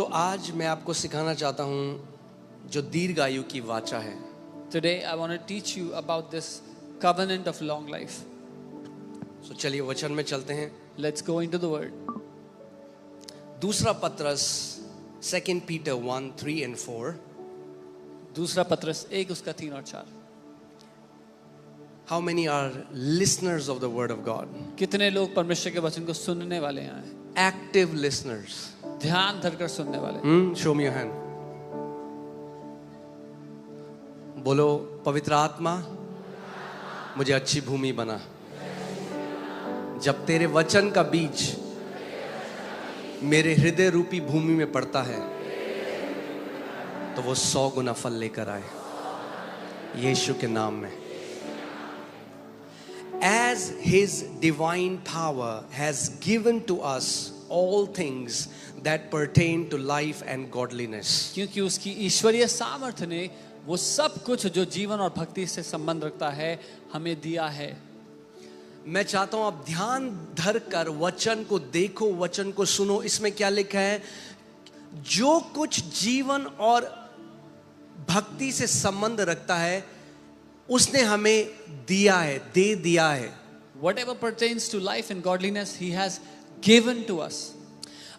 आज मैं आपको सिखाना चाहता हूँ जो दीर्घायु की वाचा है। Today I want to teach you about this covenant of long life. चलिए वचन में चलते हैं। Let's go into the word. दूसरा पत्रस 2 Peter 1:3 and 4। दूसरा पत्रस 1 उसका 3 और 4। How many are listeners of the word of God? कितने लोग परमेश्वर के वचन को सुनने वाले हैं? Active listeners. ध्यान धरकर सुनने वाले। Show me your hand. बोलो, पवित्र आत्मा मुझे अच्छी भूमि बना। जब तेरे वचन का बीज मेरे हृदय रूपी भूमि में पड़ता है तो वो 100 गुना फल लेकर आए, यीशु के नाम में। As his divine power has given to us all things that pertain to life and godliness. क्योंकि उसकी ईश्वरीय सामर्थ्य ने वो सब कुछ जो जीवन और भक्ति से संबंध रखता है हमें दिया है। मैं चाहता हूं आप ध्यान धर कर वचन को देखो, वचन को सुनो। इसमें क्या लिखा है? जो कुछ जीवन और भक्ति से संबंध रखता है उसने हमें दिया है, दे दिया है। Whatever pertains to life and godliness he has given to us.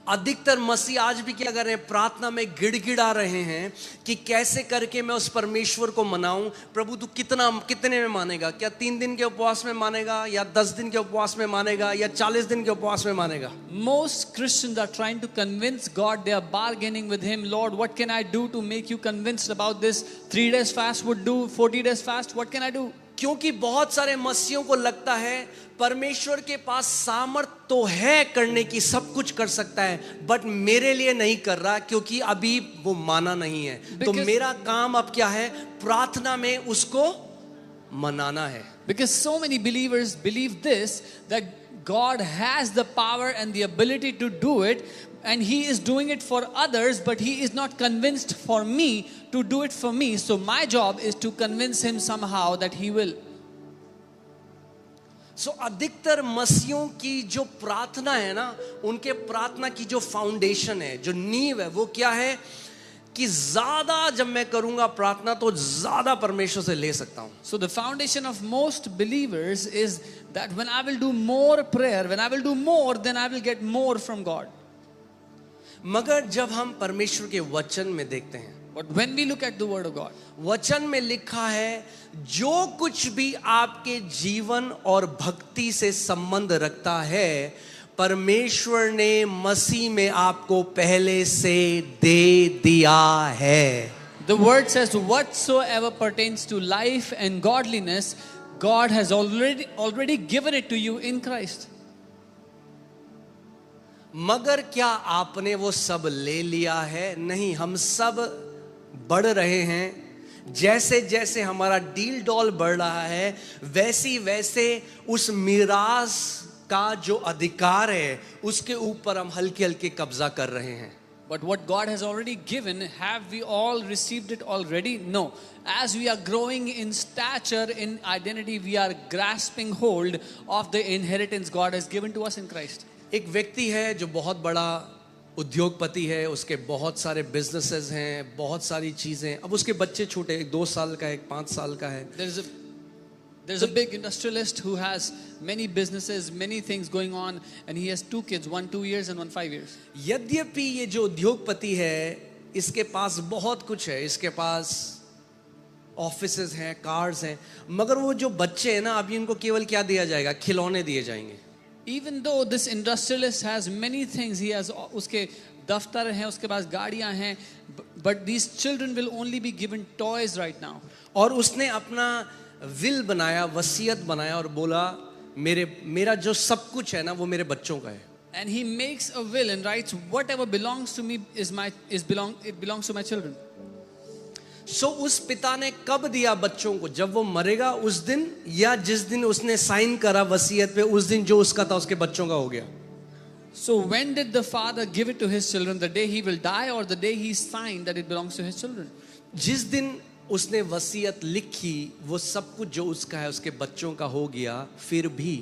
अधिकतर मसीह आज भी क्या कर रहे हैं? प्रार्थना में गिड़गिड़ा रहे हैं कि कैसे करके मैं उस परमेश्वर को मनाऊं। प्रभु तू कितने में मानेगा? क्या 3 दिन के उपवास में मानेगा, या 10 दिन के उपवास में मानेगा, या 40 दिन के उपवास में मानेगा? Most Christians are trying to convince God. They are bargaining with him. Lord, what can I do to make you convinced about this? 3 days fast would do, 40 days fast, what can I do? क्योंकि बहुत सारे मसीहों को लगता है परमेश्वर के पास सामर्थ तो है करने की, सब कुछ कर सकता है, बट मेरे लिए नहीं कर रहा क्योंकि अभी वो माना नहीं है। तो मेरा काम अब क्या है? प्रार्थना में उसको मनाना है। Because so many believers believe this, that God has the power and the ability to do it, and he is doing it for others, but he is not convinced for me to do it for me. So my job is to convince him somehow that he will. अधिकतर मसीहों की जो प्रार्थना है ना, उनके प्रार्थना की जो फाउंडेशन है, जो नींव है, वो क्या है कि ज्यादा जब मैं करूंगा प्रार्थना तो ज्यादा परमेश्वर से ले सकता हूं। So the foundation of most believers is that when I will do more prayer, when I will do more, then I will get more from God. मगर जब हम परमेश्वर के वचन में देखते हैं, But when we look at the word of God, वचन में लिखा है जो कुछ भी आपके जीवन और भक्ति से संबंध रखता है परमेश्वर ने मसीह में आपको पहले से दे दिया है। the word says whatsoever pertains to life and godliness, God has already given it to you in Christ. मगर क्या आपने वो सब ले लिया है? नहीं, हम सब बढ़ रहे हैं। जैसे जैसे हमारा डील डॉल बढ़ रहा है वैसी वैसे उस मीरास का जो अधिकार है उसके ऊपर हम हल्के हल्के कब्जा कर रहे हैं। But what God has already given, have we all received it already? No. As we are growing in stature, in identity, we are grasping hold of the inheritance God has given to us in Christ. एक व्यक्ति है जो बहुत बड़ा उद्योगपति है, उसके बहुत सारे बिजनेसेस हैं, बहुत सारी चीजें। अब उसके बच्चे छोटे, एक 2 साल का है, एक 5 साल का है। There's a big industrialist who has many businesses, many things going on, and he has 2 kids, one 2 years and one 5 years. यद्यपि ये जो उद्योगपति है इसके पास बहुत कुछ है, इसके पास ऑफिसेज हैं, कार्स हैं, मगर वो जो बच्चे हैं ना, अभी उनको केवल क्या दिया जाएगा? खिलौने दिए जाएंगे। Even though this industrialist has many things, he has उसके दफ्तर हैं, उसके पास गाड़ियां हैं, but these children will only be given toys right now. और उसने अपना विल बनाया, वसीयत बनाया और बोला मेरा जो सब कुछ है ना वो मेरे बच्चों का है। And he makes a will and writes whatever belongs to me it belongs to my children. सो उस पिता ने कब दिया बच्चों को? जब वो मरेगा उस दिन, या जिस दिन उसने साइन करा वसीयत पे, उस दिन जो उसका था उसके बच्चों का हो गया। So when did the father give it to his children? The day he will die or the day he signed that it belongs to his children? जिस दिन उसने वसीयत लिखी वो सब कुछ जो उसका है उसके बच्चों का हो गया। फिर भी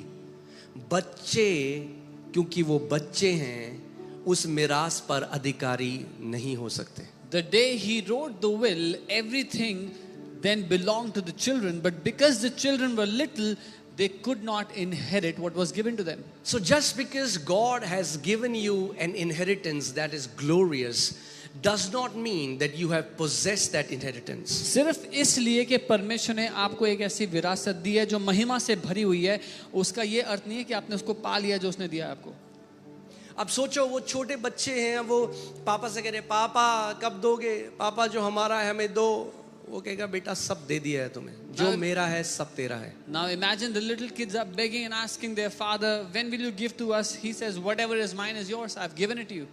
बच्चे, क्योंकि वो बच्चे हैं, उस मिरास पर अधिकारी नहीं हो सकते. The day he wrote the will, everything then belonged to the children, but because the children were little, they could not inherit what was given to them. So just because God has given you an inheritance that is glorious does not mean that you have possessed that inheritance. सिर्फ इसलिए कि परमेश्वर ने आपको एक ऐसी विरासत दी है जो महिमा से भरी हुई है, उसका ये अर्थ नहीं है कि आपने उसको पा लिया जो उसने दिया है आपको. अब सोचो वो छोटे बच्चे हैं, वो पापा से कह रहे पापा कब दोगे, पापा जो हमारा है हमें दो. वो कहेगा बेटा सब दे दिया है तुम्हें, जो मेरा है सब तेरा है. Now imagine the little kids are begging and asking their father, when will you give to us? He says, whatever is mine is yours, I've given it to you.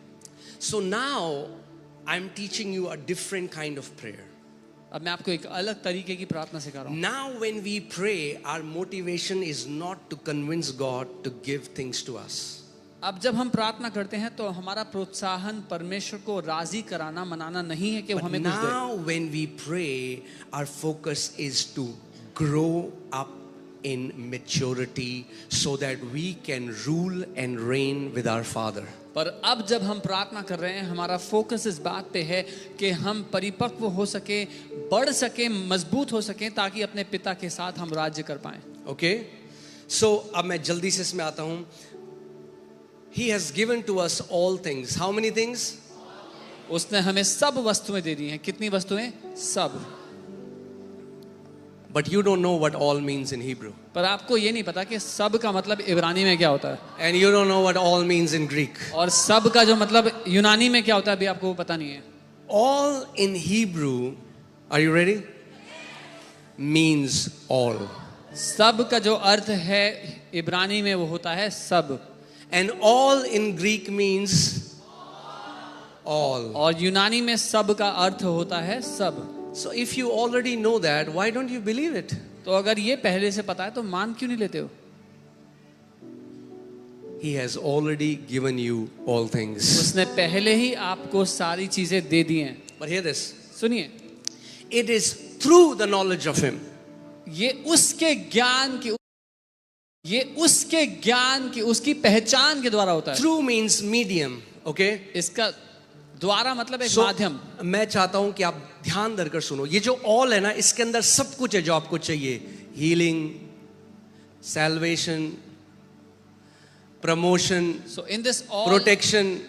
So now I'm teaching you a different kind of prayer. अब मैं आपको एक अलग तरीके की प्रार्थना सिखा रहा हूँ. Now when we pray, our motivation is not to convince God to give things to us. अब जब हम प्रार्थना करते हैं तो हमारा प्रोत्साहन परमेश्वर को राजी कराना मनाना नहीं है कि वो But हमें कुछ दे. now when we pray, our focus is to grow up in maturity so that we can rule and reign with our Father. पर अब जब हम प्रार्थना कर रहे हैं, हमारा फोकस इस बात पे है कि हम परिपक्व हो सके, बढ़ सके, मजबूत हो सके, ताकि अपने पिता के साथ हम राज्य कर पाएं. Okay? So अब मैं जल्दी से इसमें आता हूँ. He has given to us all things. How many things? उसने हमें सब वस्तुएं दे दी हैं. कितनी वस्तुएं? सब. But you don't know what all means in Hebrew. पर आपको ये नहीं पता कि सब का मतलब इब्रानी में क्या होता है. And you don't know what all means in Greek. और सब का जो मतलब यूनानी में क्या होता है अभी आपको पता नहीं है. All in Hebrew, are you ready? Means all. सब का जो अर्थ है इब्रानी में वो होता है सब. And all in Greek means all. और यूनानी में सब का अर्थ होता है सब. So if you already know that, why don't you believe it? तो अगर ये पहले से पता है तो मान क्यों नहीं लेते हो? He has already given you all things. उसने पहले ही आपको सारी चीजें दे दी हैं. But hear this. सुनिए, It is through the knowledge of Him. ये उसके ज्ञान की उसकी पहचान के द्वारा होता है. Through means medium. Okay? इसका द्वारा मतलब एक So, माध्यम. मैं चाहता हूं कि आप ध्यान धरकर सुनो. ये जो all है ना, इसके अंदर सब कुछ है जो आपको चाहिए. Healing, salvation, promotion, So in this all protection,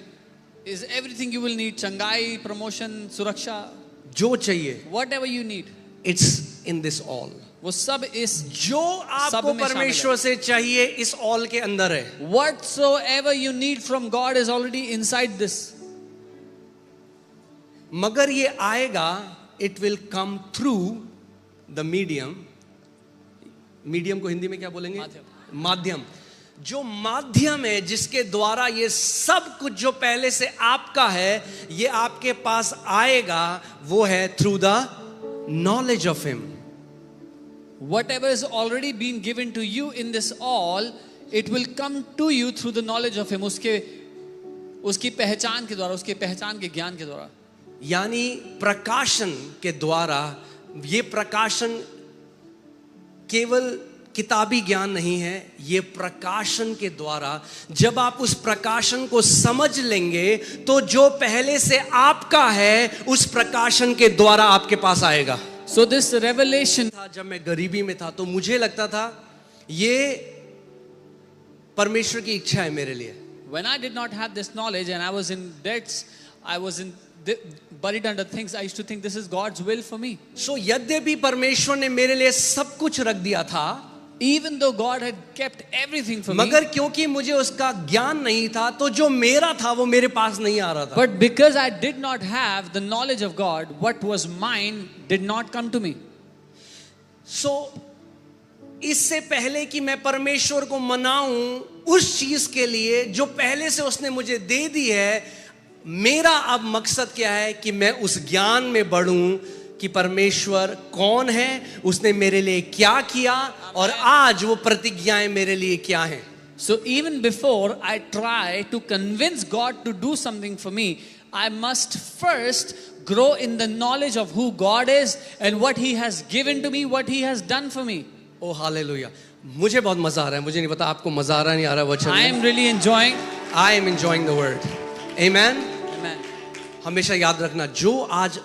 is everything you will need. चंगाई, promotion, सुरक्षा, जो चाहिए, whatever you need. it's in this all. वो सब इस जो आपको में शामिल परमेश्वर से चाहिए इस all के अंदर है. whatsoever you need from God is already inside this. मगर ये आएगा, it will come through the medium. Medium को हिंदी में क्या बोलेंगे? माध्यम. जो माध्यम है जिसके द्वारा ये सब कुछ जो पहले से आपका है ये आपके पास आएगा, वो है through the knowledge of him. Whatever is already been given to you in this all, it will come to you through the knowledge of him. उसकी पहचान के द्वारा, उसके पहचान के ज्ञान के द्वारा. यानी प्रकाशन के द्वारा. ये प्रकाशन केवल किताबी ज्ञान नहीं है, ये प्रकाशन के द्वारा जब आप उस प्रकाशन को समझ लेंगे तो जो पहले से आपका है उस प्रकाशन के द्वारा आपके पास आएगा. So this revelation था जब मैं गरीबी में था तो मुझे लगता था ये परमेश्वर की इच्छा है मेरे लिए. when I did not have this knowledge and I was in debts, I was buried under things, I used to think this is God's will for me. So यद्यपि परमेश्वर ने मेरे लिए सब कुछ रख दिया था, Even though God had kept everything for me, मगर क्योंकि मुझे उसका ज्ञान नहीं था तो जो मेरा था वो मेरे पास नहीं आ रहा था. but because I did not have the knowledge of God, what was mine did not come to me. So इससे पहले कि मैं परमेश्वर को मनाऊं उस चीज के लिए जो पहले से उसने मुझे दे दी है, मेरा अब मकसद क्या है कि मैं उस ज्ञान में बढ़ूं कि परमेश्वर कौन है, उसने मेरे लिए क्या किया और आज वो प्रतिज्ञाएं मेरे लिए क्या हैं. So even before I try to convince God to do something for me, I must first grow in the knowledge of who God is and what He has given to me, what He has done for me. ओ हालेलुया. मुझे बहुत मजा आ रहा है. मुझे नहीं पता आपको मजा आ रहा नहीं आ रहा वचन I में. am really enjoying. I am enjoying the word. Amen. Amen. हमेशा याद रखना, जो आज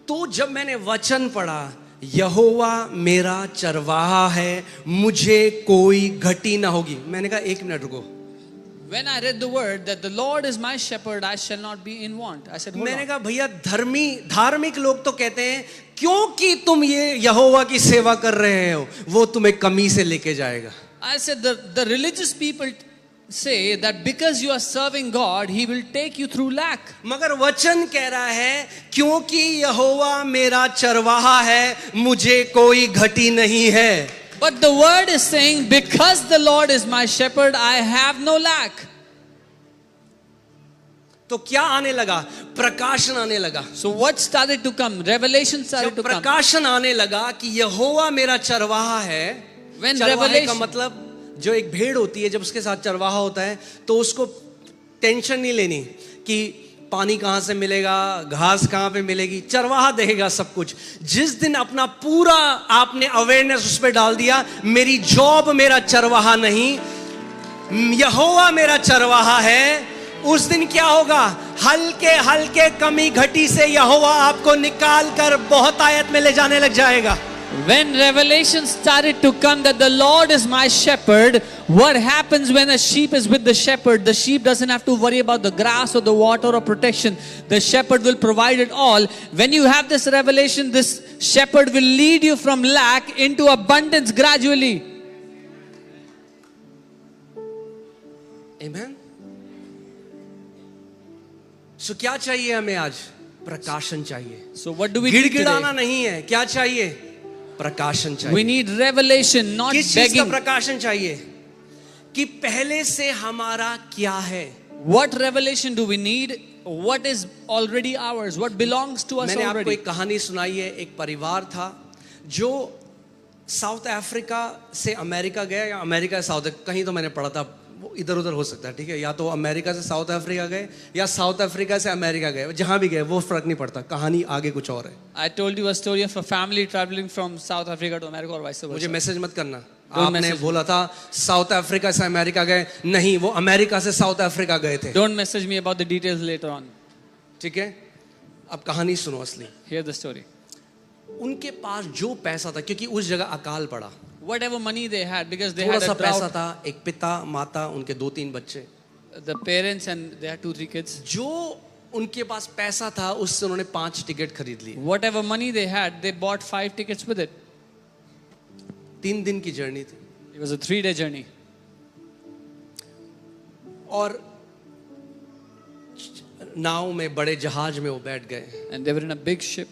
तो जब मैंने वचन पढ़ा, यहोवा मेरा चरवाहा है, मुझे कोई घटी ना होगी, मैंने कहा 1 मिनट रुको। When I read the word that the Lord is my shepherd, I shall not be in want. I said, hold मैंने on. कहा भैया धार्मिक लोग तो कहते हैं क्योंकि तुम ये यहोवा की सेवा कर रहे हो वो तुम्हें कमी से लेके जाएगा। I said, the religious people say that because you are serving God, He will take you through lack. मगर वचन कह रहा है क्योंकि यहोवा मेरा चरवाहा है, मुझे कोई घटी नहीं है। But the word is saying, because the Lord is my shepherd, I have no lack. तो क्या आने लगा? प्रकाशन आने लगा। So what started to come? Revelation started जब to come. प्रकाशन आने लगा कि यहोवा मेरा चरवाहा है, When चरवाहे का revelation- मतलब जो एक भेड़ होती है जब उसके साथ चरवाहा होता है तो उसको टेंशन नहीं लेनी कि पानी कहां से मिलेगा, घास कहां पे मिलेगी, चरवाहा देगा सब कुछ। जिस दिन अपना पूरा आपने अवेयरनेस उस पर डाल दिया, मेरी जॉब मेरा चरवाहा नहीं, यहोवा मेरा चरवाहा है, उस दिन क्या होगा? हल्के हल्के कमी घटी से यहोवा आपको निकाल कर बहुत आयत में ले जाने लग जाएगा। When revelation started to come that the Lord is my shepherd, what happens when a sheep is with the shepherd? The sheep doesn't have to worry about the grass or the water or protection. The shepherd will provide it all. When you have this revelation, this shepherd will lead you from lack into abundance gradually. Amen. So क्या चाहिए हमें आज? प्रकाशन चाहिए। So what do we need गिड़गिड़ाना today? नहीं है, क्या चाहिए? प्रकाशन चाहिए। We need revelation, not किस चीज का begging. प्रकाशन चाहिए? कि पहले से हमारा क्या है। What revelation do we need? What is already ours? What belongs to us मैंने आपको already? एक कहानी सुनाई है। एक परिवार था जो साउथ अफ्रीका से अमेरिका गया या अमेरिका से साउथ, कहीं तो मैंने पढ़ा था, वो इधर उधर हो सकता है, ठीक है, या तो अमेरिका से साउथ अफ्रीका गए या साउथ अफ्रीका से अमेरिका गए, जहां भी गए वो फर्क नहीं पड़ता, कहानी आगे कुछ और है। I told you a story of a family traveling from South Africa to America or vice versa. मुझे मैसेज मत करना, Don't आपने message बोला था साउथ अफ्रीका से अमेरिका गए, नहीं, वो अमेरिका से साउथ अफ्रीका गए थे। Don't message me about the details later on. ठीक है, अब कहानी सुनो असली। Hear the story. उनके पास जो पैसा था, क्योंकि उस जगह अकाल पड़ा, Whatever money they had, because they थोड़ा had सा a पैसा drought, था, एक पिता माता उनके 2-3 बच्चे, the parents and they had 2-3 kids. जो उनके पास पैसा था उससे उन्होंने 5 टिकट खरीद लिए। Whatever money they had, they bought 5 tickets with it. 3 दिन की जर्नी थी It was a 3-day journey. और नाव में, बड़े जहाज में वो बैठ गए, And they were in a big ship.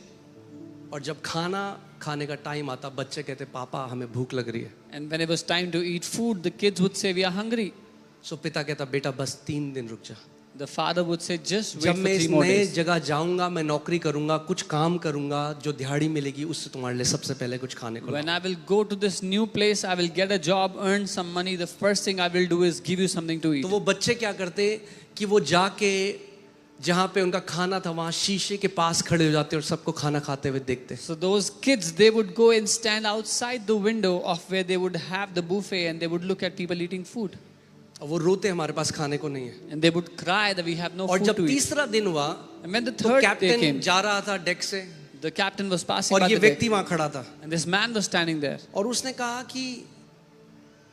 और जब खाना खाने का टाइम आता, बच्चे कहते पापा हमें भूख लग रही है। And when it was time to eat food, the kids would say, we are hungry. सो पिता कहता बेटा बस 3 दिन रुक जा, The father would say, just wait जब for मैं 3 इस more नए days. जगह जाऊंगा, मैं नौकरी करूंगा, कुछ काम करूंगा, जो दिहाड़ी मिलेगी उससे तुम्हारे लिए सबसे पहले कुछ खाने को When I will go to this new place, I will get a job, earn some money. The first thing I will do is give you something to eat. तो वो बच्चे क्या करते कि वो जाके जहां पे उनका खाना था वहां शीशे के पास खड़े हो जाते और सबको खाना खाते हुए देखते। So those kids, they would go and stand outside the window of where they would have the buffet and they would look at people eating food. और वो रोते हमारे पास खाने को नहीं है। And they would cry that we have no और food जब to eat. तीसरा दिन हुआ And when the तो third day कैप्टन came, जा रहा था डेक से the captain was passing और by ये the deck. व्यक्ति वहां खड़ा था And this man was standing there. और उसने कहा कि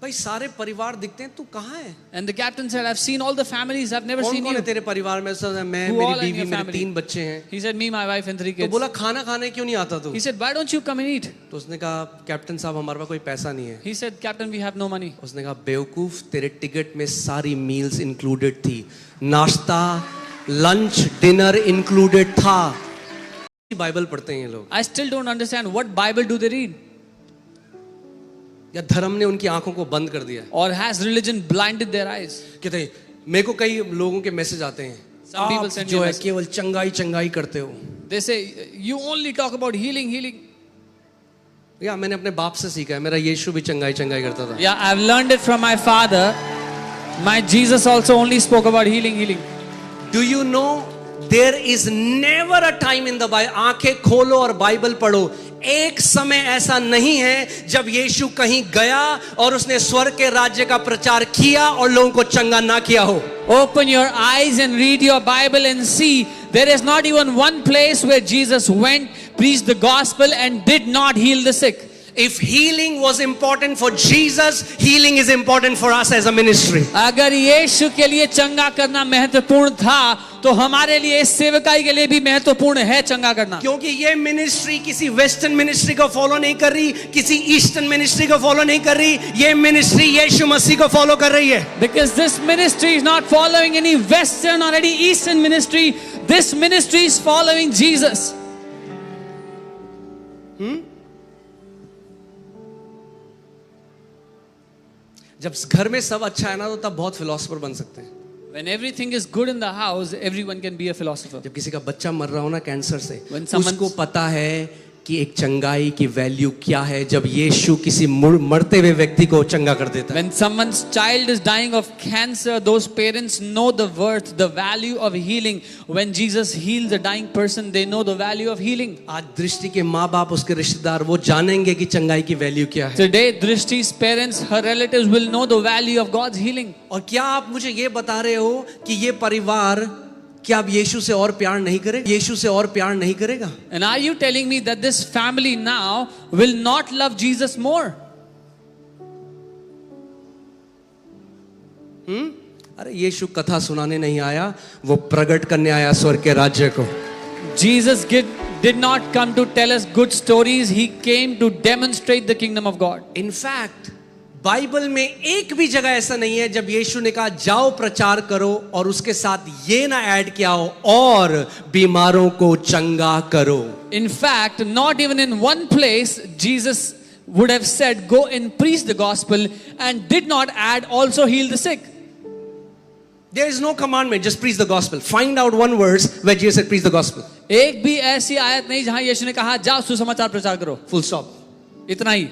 भाई सारे परिवार दिखते हैं, तू कहाँ है? And the captain said, I've seen all the families, I've never कौन seen कौन you. है तेरे परिवार में? सब मैं, Who all मेरी in your बीवी, मेरे family? 3 बच्चे हैं। He said, me, my wife and 3 तो kids. बोला खाना खाने क्यों नहीं आता तू? He said, why don't you come and eat? तो उसने कहा कैप्टन साहब हमारे पास कोई पैसा नहीं है। He said, Captain, we have no money. उसने कहा बेवकूफ, तेरे टिकट में सारी मील्स इंक्लूडेड थी, नाश्ता लंच डिनर इंक्लूडेड था। बाइबल पढ़ते हैं ये लोग, I still don't understand what Bible do they read? या धर्म ने उनकी आंखों को बंद कर दिया? Or has religion blinded their eyes? कहते हैं, मेरे को कई लोगों के मैसेज आते हैं, Some people आप send जो me a है message. केवल चंगाई चंगाई करते हो। They say, you only talk about healing, healing. या मैंने अपने बाप से सीखा है, मेरा यीशु भी चंगाई चंगाई करता था। Yeah, I've learned it from my father. My Jesus also only spoke about healing, healing. Do you know there is never a time in the Bible, आंखें खोलो और बाइबल पढ़ो, एक समय ऐसा नहीं है जब यीशु कहीं गया और उसने स्वर्ग के राज्य का प्रचार किया और लोगों को चंगा ना किया हो। Open your eyes and read your Bible and see there is not even one place where Jesus went, preached the gospel and did not heal the sick. If healing was important for Jesus, healing is important for us as a ministry. अगर यीशु के लिए चंगा करना महत्वपूर्ण था तो हमारे लिए इस सेवकाई के लिए भी महत्वपूर्ण है चंगा करना. क्योंकि ये मिनिस्ट्री किसी वेस्टर्न मिनिस्ट्री को फॉलो नहीं कर रही, किसी ईस्टर्न मिनिस्ट्री को फॉलो नहीं कर रही, ये मिनिस्ट्री यीशु मसीह को फॉलो कर रही है. Because this ministry is not following any western or any eastern ministry. This ministry is following Jesus. जब घर में सब अच्छा है ना तो तब बहुत फिलोसोफर बन सकते हैं. When everything is good in the house, everyone can be a philosopher. जब किसी का बच्चा मर रहा हो ना कैंसर से, When someone- उसको पता है कि एक चंगाई की वैल्यू क्या है जब यीशु किसी मरते हुए व्यक्ति को चंगा कर देता है. When someone's child is dying of cancer, those parents know the worth, the value of healing. When Jesus heals a dying person, they know the value of healing. आज दृष्टि के माँ बाप, उसके रिश्तेदार वो जानेंगे कि चंगाई की वैल्यू क्या है. Today, Drishti's parents, her relatives will know the value of God's healing. और क्या आप मुझे ये बता रहे हो कि ये परिवार क्या अब यीशु से और प्यार नहीं करेगा? यीशु से और प्यार नहीं करेगा? And are you telling me that this family now will not love Jesus more? अरे यीशु कथा सुनाने नहीं आया, वो प्रकट करने आया स्वर्ग के राज्य को. Jesus did not come to tell us good stories. He came to demonstrate the kingdom of God. In fact, Bible में एक भी जगह ऐसा नहीं है जब यीशु ने कहा जाओ प्रचार करो और उसके साथ ये ना ऐड किया हो और बीमारों को चंगा करो. In fact, not even in one place Jesus would have said go and preach the gospel and did not add also heal the sick. There is no commandment, just preach the gospel. Find out one verse where Jesus said preach the gospel. एक भी ऐसी आयत नहीं जहां यीशु ने कहा जाओ सुसमाचार प्रचार करो. Full stop. इतना ही.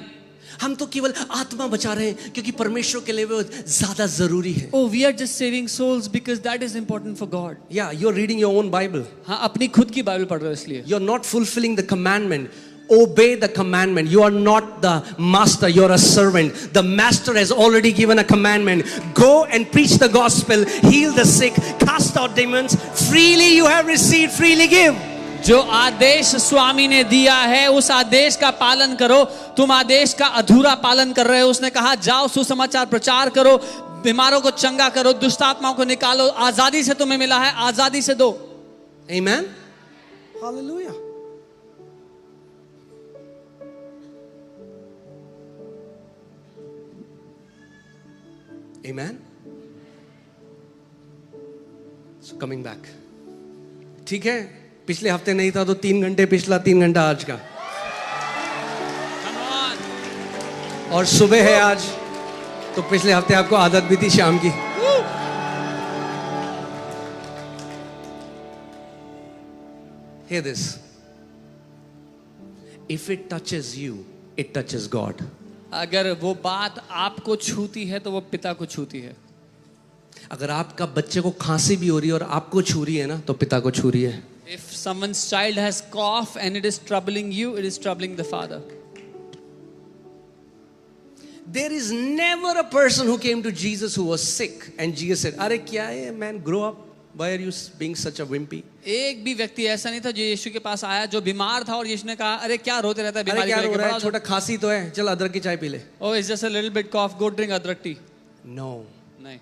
हम तो केवल आत्मा बचा रहे हैं क्योंकि परमेश्वर के लिए वो ज्यादा जरूरी है. Oh, we are just saving souls because that is important for God. Yeah, you're reading your own Bible. हाँ, अपनी खुद की बाइबल पढ़ रहे हो इसलिए. You're not fulfilling the commandment. Obey the commandment. You are not the master, you're a servant. The master has already given a commandment. Go and preach the gospel, heal the sick, cast out demons. Freely you have received, freely give. जो आदेश स्वामी ने दिया है उस आदेश का पालन करो. तुम आदेश का अधूरा पालन कर रहे हो. उसने कहा जाओ सुसमाचार प्रचार करो, बीमारों को चंगा करो, दुष्ट आत्माओं को निकालो. आजादी से तुम्हें मिला है, आजादी से दो. Amen. Hallelujah. Amen. So coming back. ठीक है, पिछले हफ्ते नहीं था तो 3 घंटे पिछला, 3 घंटा आज का. और सुबह है आज तो पिछले हफ्ते आपको आदत भी थी शाम की. Hear this. If it touches you, it touches God. अगर वो बात आपको छूती है तो वो पिता को छूती है. अगर आपका बच्चे को खांसी भी हो रही है और आपको छू रही है ना तो पिता को छू रही है. If someone's child has cough and it is troubling you, it is troubling the father. There is never a person who came to Jesus who was sick and Jesus said, "अरे क्या है man, grow up. Why are you being such a wimpy?" एक भी व्यक्ति ऐसा नहीं था जो यीशु के पास आया जो बीमार था और यीशु ने कहा अरे क्या रोते रहता है अरे बीमारी क्या को रो लेकर, रहा है, बड़ा छोटा खांसी तो है, चल अदरक की चाय पी ले. Oh, it's just a little bit cough, go drink adrak tea. No. नहीं.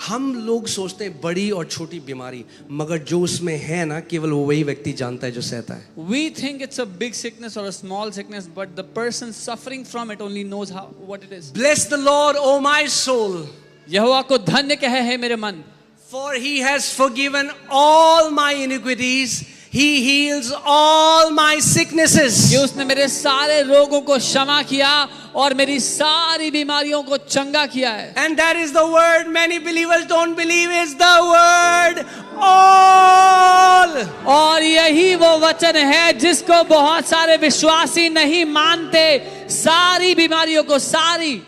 हम लोग सोचते हैं बड़ी और छोटी बीमारी, मगर जो उसमें है ना केवल वो वही व्यक्ति जानता है जो सहता है. We think it's a big sickness or a small sickness, but the person suffering from it only knows what it is. Bless the Lord, O my soul, यहोवा को धन्य कहे है मेरे मन, for he has forgiven all my iniquities. He heals all my sicknesses. कि उसने मेरे सारे रोगों को क्षमा किया और मेरी सारी बीमारियों को चंगा किया है. And that is the word many believers don't believe is the word all. और यही वो वचन है जिसको बहुत सारे विश्वासी नहीं मानते. सारी बीमारियों को, सारी.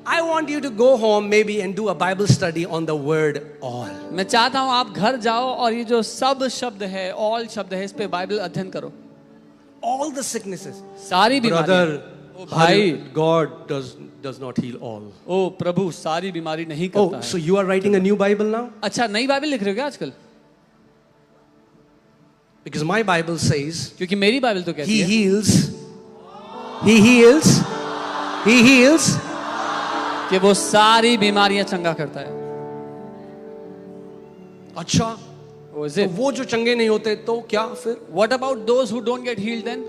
I want you to go home maybe and do a Bible study on the word all. मैं चाहता हूं आप घर जाओ और ये जो सब शब्द है, ऑल शब्द है, इस पे बाइबल अध्ययन करो. All the sicknesses. सारी Brother, बीमारियां. ओ भाई, God does not heal all. ओ प्रभु सारी बीमारी नहीं करता Oh, है। so you are writing a new Bible now? अच्छा, नई बाइबल लिख रहे हो क्या आजकल? Because my Bible says क्योंकि मेरी बाइबल तो कहती He है heals. He heals. He heals. कि वो सारी बीमारियां चंगा करता है। अच्छा, Oh, is तो it? वो जो चंगे नहीं होते तो क्या फिर? What about those who don't get healed then?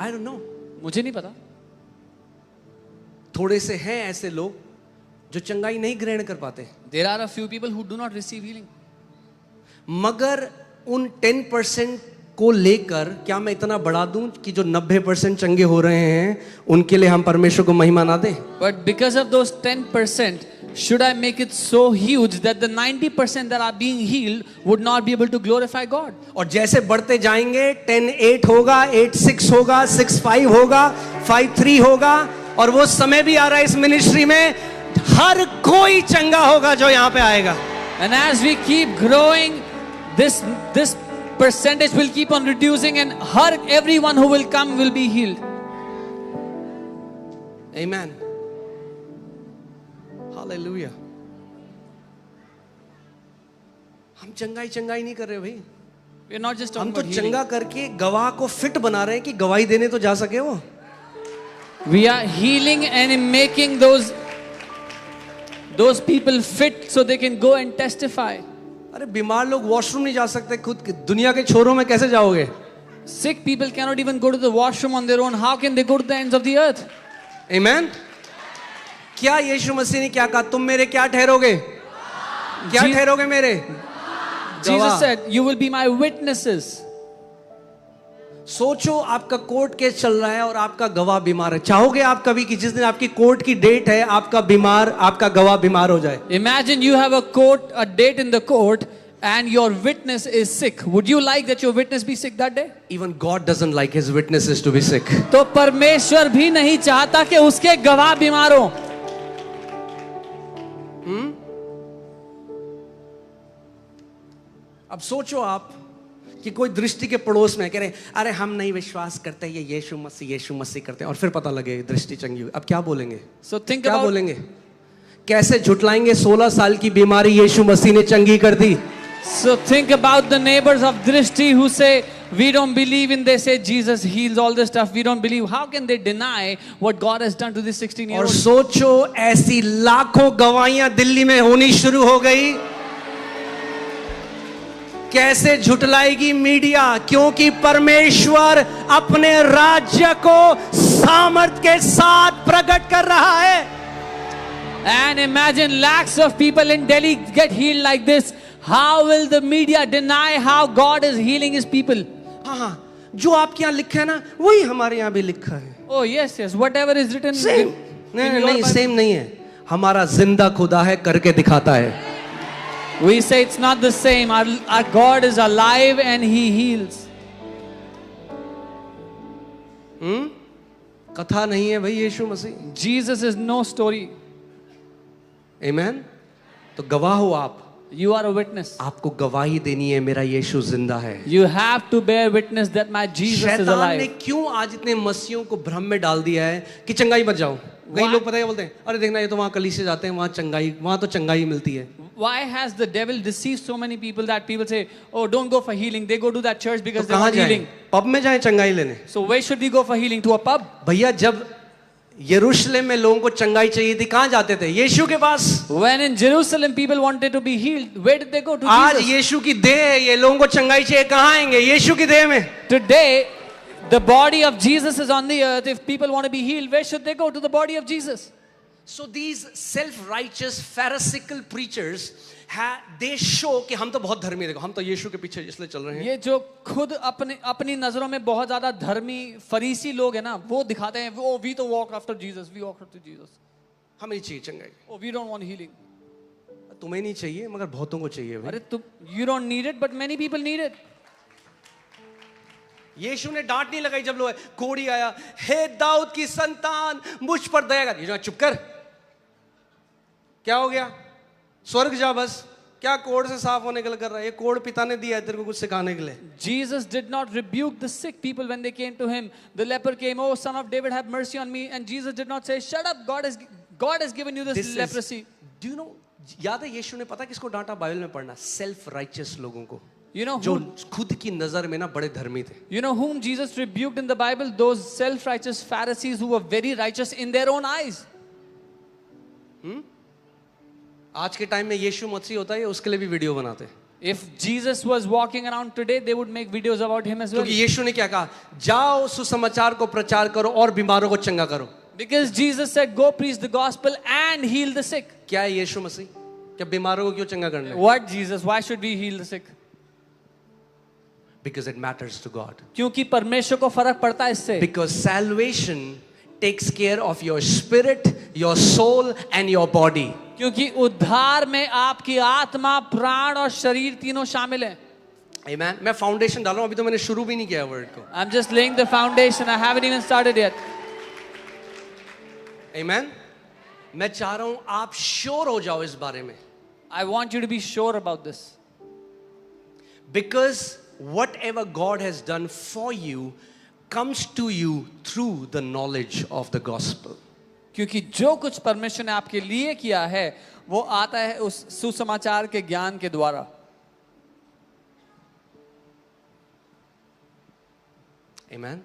I don't know. मुझे नहीं पता। थोड़े से हैं ऐसे लोग जो चंगाई नहीं ग्रहण कर पाते, There are a few people who do not receive healing. मगर उन 10% को लेकर क्या मैं इतना बढ़ा दूं कि जो 90% चंगे हो रहे हैं उनके लिए हम परमेश्वर को महिमा ना दें? But because of those 10%, should I make it so huge that the 90% that are being healed would not be able to glorify God? और जैसे बढ़ते जाएंगे 10-8 होगा, 8-6 होगा, 6-5 होगा, 5-3 होगा, और वो समय भी आ रहा है इस मिनिस्ट्री में हर कोई चंगा होगा जो यहाँ पे आएगा। And as we keep growing, this percentage will keep on reducing, and everyone who will come will be healed. Amen. Hallelujah. हम चंगाई नहीं कर रहे भाई, We are not just हम talking तो about healing. चंगा करके गवाह को फिट बना रहे हैं कि गवाही देने तो जा सके वो। We are healing and making those people fit so they can go and testify. अरे बीमार लोग वॉशरूम नहीं जा सकते खुद के, दुनिया के छोरों में कैसे जाओगे? Sick people cannot even go to the washroom on their own. How can they go to the ends of the earth? Amen. क्या यीशु मसीह ने क्या कहा? तुम मेरे क्या ठहरोगे? क्या जी- ठहरोगे मेरे? Jesus गवाह। said, "You will be my witnesses." सोचो आपका कोर्ट केस चल रहा है और आपका गवाह बीमार है, चाहोगे आप कभी कि जिस दिन आपकी कोर्ट की डेट है आपका गवाह बीमार हो जाए? Imagine you have a date in the court, and your witness is sick. Would you like that your witness be sick that day? Even God doesn't like his witnesses to be sick. तो परमेश्वर भी नहीं चाहता कि उसके गवाह बीमार हो। अब सोचो आप कि कोई दृष्टि के पड़ोस में कह रहे अरे हम नहीं विश्वास करते, ये यीशु मसीह करते हैं, और फिर पता लगे दृष्टि चंगी हुई, अब क्या बोलेंगे? So think क्या about बोलेंगे? कैसे झुटलाएंगे 16 साल की बीमारी यीशु मसीह ने चंगी कर दी? the neighbors of Drishti who say, "We don't believe in," they say Jesus heals all this stuff. We don't believe. How can they deny what God has done to this 16 year और old? सोचो ऐसी लाखों गवाहियां दिल्ली में होनी शुरू हो गई। कैसे झुटलाएगी मीडिया? क्योंकि परमेश्वर अपने राज्य को सामर्थ के साथ प्रकट कर रहा है। And imagine lakhs of people in Delhi get healed like this. How will the media deny how God is healing his people? हाँ, जो आपके यहाँ लिखा है ना वही हमारे यहाँ भी लिखा है। Oh yes, whatever is written. Same नहीं, सेम नहीं है। हमारा जिंदा खुदा है, करके दिखाता है। We say it's not the same. Our God is alive and he heals. कथा नहीं है भाई यीशु मसीह। Jesus is no story. आमेन। तो गवाह हो आप, You are a witness. आपको गवाही देनी है मेरा यीशु जिंदा है। You have to bear witness that my Jesus is शैतान ने alive. क्यों आज इतने मसीहों को भ्रम में डाल दिया है कि चंगाई मत जाओ? कई लोग पता है बोलते हैं अरे देखना ये तो वहां कलीसिया जाते हैं, वहां तो चंगाई मिलती है। Why has the devil deceived so many people that people say, "Oh, don't go for healing." They go to that church because तो they कहाँ want जाएं? healing. पब में जाएं चंगाई लेने? So where should we go for healing? To a pub? भैया जब यरूशलेम में लोगों को चंगाई चाहिए थी कहाँ जाते थे? यीशु के पास। When in Jerusalem people wanted to be healed, where did they go? To आज Jesus. यीशु की देह है, ये लोगों को चंगाई चाहिए, कहाँ आएंगे? यीशु की देह में। Today, the body of Jesus is on the earth. If people want to be healed, where should they go? To the body of Jesus. So these self-righteous pharisaical preachers they show कि हम तो बहुत धर्मी, देखो हम तो यीशु के पीछे इसलिए चल रहे हैं। ये जो खुद अपनी नजरों में बहुत ज्यादा धर्मी फरीसी लोग हैं ना, वो दिखाते हैं, "Oh, we to walk after Jesus. We walk after Jesus. हमें नहीं चाहिए चंगाई। Oh, we don't want healing." तुम्हें नहीं चाहिए मगर बहुतों को चाहिए भाई। अरे you don't need it, but many people need it. यीशु ने डांट नहीं लगाई जब लोग कोढ़ी आया, हे दाऊद की संतान मुझ पर दया कर। चुप कर, क्या हो गया? स्वर्ग जा बस। क्या कोढ़ से साफ होने के लिए कर रहा है? ये कोढ़ पिता ने दिया है तेरे को कुछ सिखाने के लिए. Jesus did not rebuke the sick people when they came to him. The leper came, "Oh, son of David, have mercy on me." And Jesus did not say, "Shut up, God has given you this leprosy." Do you know? याद है यीशु ने पता किसको डांटा Bible में पढ़ना? Self righteous लोगों को, You know जो who, खुद की नजर में ना बड़े धर्मी थे. you know whom Jesus rebuked in the Bible? Those self-righteous Pharisees who were very righteous in their own eyes. आज के टाइम में यीशु मसीह होता है, उसके लिए भी वीडियो बनाते हैं. If Jesus was walking around today, they would make videos about him as well. क्योंकि यीशु ने क्या कहा? जाओ सुसमाचार को प्रचार करो और बीमारों को चंगा करो. Because Jesus said, "Go preach the gospel and heal the sick." क्या है यीशु मसीह? क्या बीमारों को क्यों चंगा करना है? What Jesus? Why should we heal the sick? Because it matters to God. क्योंकि परमेश्वर को फर्क पड़ता है इससे. Because salvation takes care of your spirit, your soul and your body. क्योंकि उद्धार में आपकी आत्मा, प्राण और शरीर तीनों शामिल हैं. Amen. मैं फाउंडेशन डालूं, अभी तो मैंने शुरू भी नहीं किया वर्ड को. I'm just laying the foundation. I haven't even started yet. Amen. मैं चाह रहा हूं आप श्योर हो जाओ इस बारे में. I want you to be sure about this. Because whatever God has done for you comes to you through the knowledge of the gospel. क्योंकि जो कुछ परमेश्वर ने आपके लिए किया है वो आता है उस सुसमाचार के ज्ञान के द्वारा. Amen.